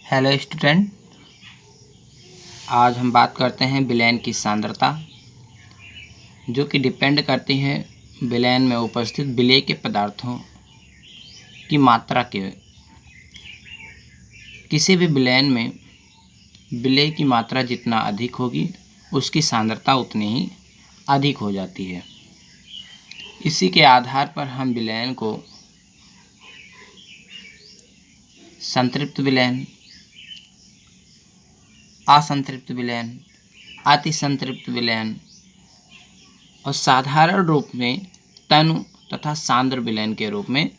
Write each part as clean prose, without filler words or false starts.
Hello student, आज हम बात करते हैं विलयन की सांद्रता, जो कि डिपेंड करती है विलयन में उपस्थित विलेय के पदार्थों की मात्रा के। किसी भी विलयन में विलेय की मात्रा जितना अधिक होगी उसकी सांद्रता उतनी ही अधिक हो जाती है। इसी के आधार पर हम विलयन को संतृप्त विलयन, असंतृप्त विलयन, अति संतृप्त विलयन और साधारण रूप में तनु तथा सांद्र विलयन के रूप में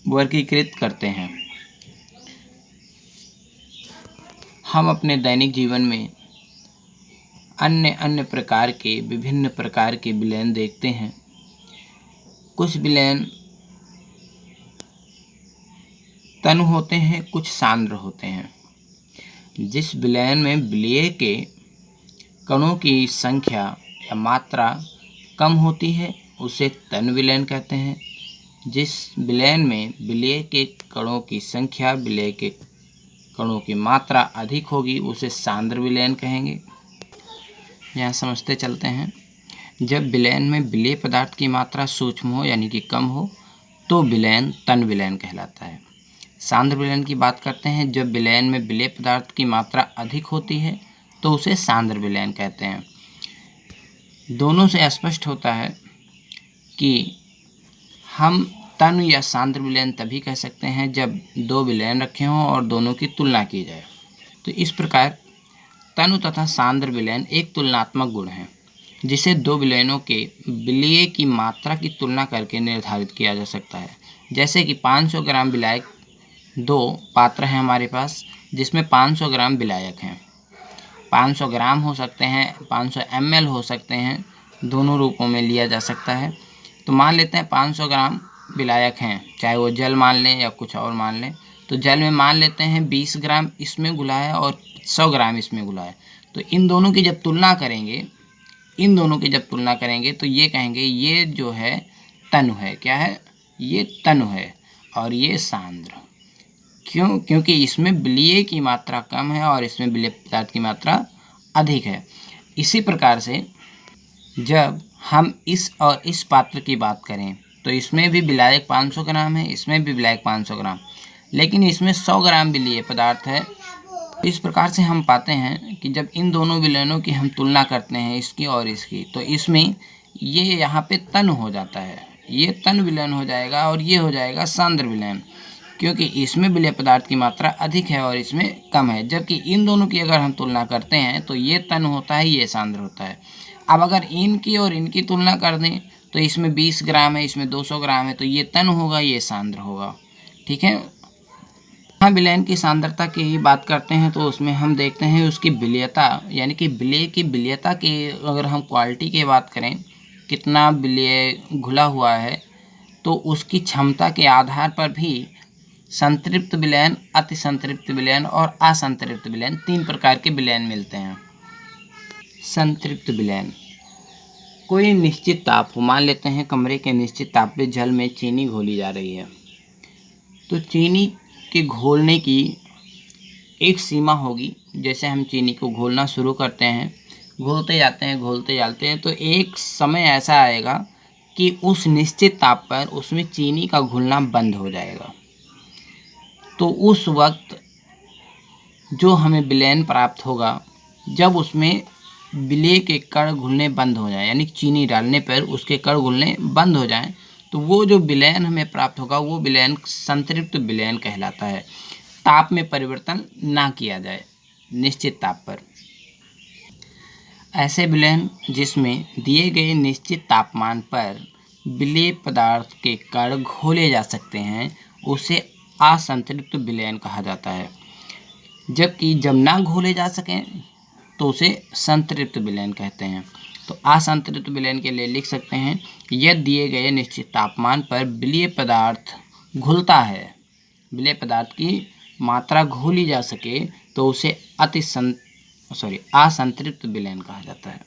वर्गीकृत करते हैं। हम अपने दैनिक जीवन में अन्य प्रकार के विभिन्न प्रकार के विलयन देखते हैं। कुछ विलयन तनु होते हैं, कुछ सांद्र होते हैं। जिस विलयन में विलेय के कणों की संख्या या मात्रा कम होती है उसे तनु विलयन कहते हैं। जिस विलयन में विलेय के कणों की संख्या, विलेय के कणों की मात्रा अधिक होगी उसे सांद्र विलयन कहेंगे। यहाँ समझते चलते हैं। जब विलयन में विलेय पदार्थ की मात्रा सूक्ष्म हो यानी कि कम हो तो विलयन तनु विलयन कहलाता है। सांद्र विलयन की बात करते हैं। जब विलयन में विलेय पदार्थ की मात्रा अधिक होती है तो उसे सांद्र विलयन कहते हैं। दोनों से स्पष्ट होता है कि हम तनु या सांद्र विलयन तभी कह सकते हैं जब दो विलयन रखे हों और दोनों की तुलना की जाए। तो इस प्रकार तनु तथा सांद्र विलयन एक तुलनात्मक गुण है जिसे दो विलयनों के विलेय की मात्रा की तुलना करके निर्धारित किया जा सकता है। जैसे कि 500 ग्राम विलायक, दो पात्र हैं हमारे पास जिसमें 500 ग्राम विलायक हैं। 500 ग्राम हो सकते हैं, 500 ml हो सकते हैं, दोनों रूपों में लिया जा सकता है। तो मान लेते हैं 500 ग्राम विलायक हैं, चाहे वो जल मान लें या कुछ और मान लें। तो जल में मान लेते हैं 20 ग्राम इसमें घुला है और 100 ग्राम इसमें घुला है। तो इन दोनों की जब तुलना करेंगे तो ये कहेंगे ये जो है तनु है। क्या है? ये तनु है और ये सांद्र। क्यों? क्योंकि इसमें विलेय की मात्रा कम है और इसमें विलेय पदार्थ की मात्रा अधिक है। इसी प्रकार से जब हम इस और इस पात्र की बात करें तो इसमें भी विलायक 500 ग्राम है, इसमें भी विलायक 500 ग्राम, लेकिन इसमें 100 ग्राम विलेय पदार्थ है। इस प्रकार से हम पाते हैं कि जब इन दोनों विलयनों की हम तुलना करते हैं, इसकी और इसकी, तो इसमें ये यहाँ पे तनु हो जाता है, ये तनु विलयन हो जाएगा और ये हो जाएगा सांद्र विलयन, क्योंकि इसमें विलेय पदार्थ की मात्रा अधिक है और इसमें कम है। जबकि इन दोनों की अगर हम तुलना करते हैं तो ये तनु होता है, ये सांद्र होता है। अब अगर इनकी और इनकी तुलना कर दें तो इसमें 20 ग्राम है, इसमें 200 ग्राम है, तो ये तनु होगा, ये सांद्र होगा। ठीक है। यहाँ विलयन की सांद्रता की ही बात करते हैं तो उसमें हम देखते हैं उसकी विलेयता, यानी कि विलेय की विलेयता की अगर हम क्वालिटी की बात करें, कितना विलेय घुला हुआ है, तो उसकी क्षमता के आधार पर भी संतृप्त विलयन, अति संतृप्त विलयन और असंतृप्त विलयन, तीन प्रकार के विलयन मिलते हैं। संतृप्त विलयन, कोई निश्चित ताप हो, मान लेते हैं कमरे के निश्चित ताप पे जल में चीनी घोली जा रही है, तो चीनी के घोलने की एक सीमा होगी। जैसे हम चीनी को घोलना शुरू करते हैं, घोलते जाते हैं तो एक समय ऐसा आएगा कि उस निश्चित ताप पर उसमें चीनी का घुलना बंद हो जाएगा। तो उस वक्त जो हमें विलयन प्राप्त होगा, जब उसमें विलेय के कण घुलने बंद हो जाए, यानी चीनी डालने पर उसके कण घुलने बंद हो जाएं, तो वो जो विलयन हमें प्राप्त होगा वो विलयन संतृप्त विलयन कहलाता है। ताप में परिवर्तन ना किया जाए निश्चित ताप पर। ऐसे विलयन जिसमें दिए गए निश्चित तापमान पर विलेय पदार्थ के कण घोले जा सकते हैं उसे असंतृप्त विलयन कहा जाता है। जबकि जब ना घोले जा सकें तो उसे संतृप्त विलयन कहते हैं। तो असंतृप्त विलयन के लिए लिख सकते हैं, यदि दिए गए निश्चित तापमान पर विलेय पदार्थ घुलता है, विलेय पदार्थ की मात्रा घोली जा सके तो उसे असंतृप्त विलयन कहा जाता है।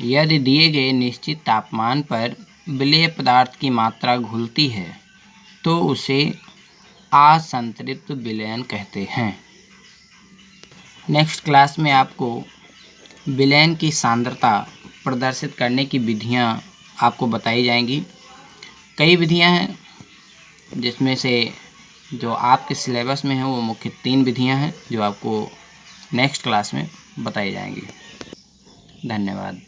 यदि दिए गए निश्चित तापमान पर विलेय पदार्थ की मात्रा घुलती है तो उसे असंतृप्त विलयन कहते हैं। नेक्स्ट क्लास में आपको विलयन की सांद्रता प्रदर्शित करने की विधियां आपको बताई जाएंगी। कई विधियां हैं, जिसमें से जो आपके सिलेबस में है वो मुख्य 3 विधियां हैं जो आपको नेक्स्ट क्लास में बताई जाएंगी। धन्यवाद।